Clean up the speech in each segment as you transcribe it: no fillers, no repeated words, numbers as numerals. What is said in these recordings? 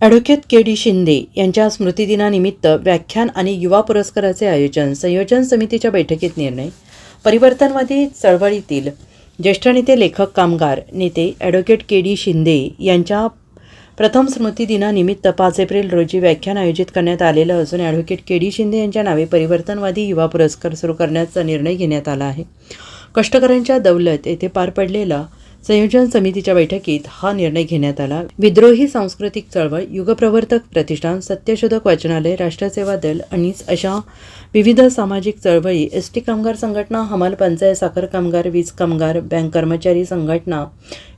Advocate KD. Shinde यांच्या स्मृतिदिनानिमित्त व्याख्यान आणि युवा पुरस्काराचे आयोजन. संयोजन समितीच्या बैठकीत निर्णय. परिवर्तनवादी चळवळीतील ज्येष्ठ नेते, लेखक, कामगार नेते ॲडव्होकेट के.डी. शिंदे यांच्या प्रथम स्मृतिदिनानिमित्त 5 एप्रिल रोजी व्याख्यान आयोजित करण्यात आलेलं असून ॲडव्होकेट के.डी. शिंदे यांच्या नावे परिवर्तनवादी युवा पुरस्कार सुरू करण्याचा निर्णय घेण्यात आला आहे. कष्टकऱ्यांच्या दौलत येथे पार पडलेला संयोजन समितीच्या बैठकीत हा निर्णय घेण्यात आला. विद्रोही सांस्कृतिक चळवळ, युगप्रवर्तक प्रतिष्ठान, सत्यशोधक वाचनालय, राष्ट्रसेवा दल आणि अशा विविध सामाजिक चळवळी, एस.टी. कामगार संघटना, हमाल पंचायत, साखर कामगार, वीज कामगार, बँक कर्मचारी संघटना,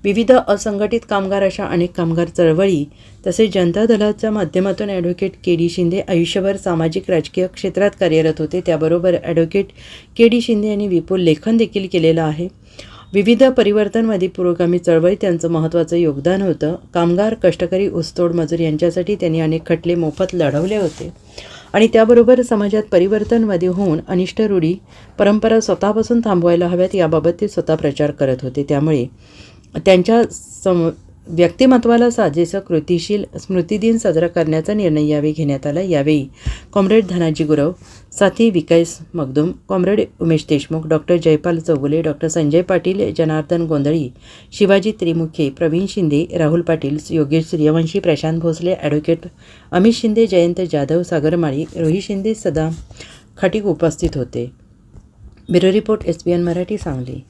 विविध असंघटित कामगार अशा अनेक कामगार चळवळी तसेच जनता दलाच्या माध्यमातून ॲडव्होकेट के.डी. शिंदे आयुष्यभर सामाजिक राजकीय क्षेत्रात कार्यरत होते. त्याबरोबर ॲडव्होकेट के.डी. शिंदे यांनी विपुल लेखन देखील केलेलं आहे. विविध परिवर्तनवादी पुरोगामी चळवळीत त्यांचं महत्त्वाचं योगदान होतं. कामगार, कष्टकरी, ऊसतोड मजूर यांच्यासाठी त्यांनी अनेक खटले मोफत लढवले होते आणि त्याबरोबर समाजात परिवर्तनवादी होऊन अनिष्ट रूढी परंपरा स्वतःपासून थांबवायला हव्यात याबाबत ते स्वतः प्रचार करत होते. त्यामुळे त्यांच्या व्यक्तिमत्वाला साजेसं कृतीशील स्मृतिदिन साजरा करण्याचा निर्णय यावेळी घेण्यात आला. यावेळी कॉम्रेड धनाजी गुरव, साथी Vikas Magdum, comrade Umesh Deshmukh, doctor Jaypal Chougule, doctor Sanjay Patil, Janardan Gondhali, Shivaji Trimukhe, Pravin Shinde, Rahul Patil, Yogesh Suryavanshi, Prashant Bhosale, advocate Amit Shinde, Jayant Jadhav, Sagar Mali, Rohit Shinde, Sada Khatik उपस्थित होते. Bureau report, SBN Marathi, Sangli.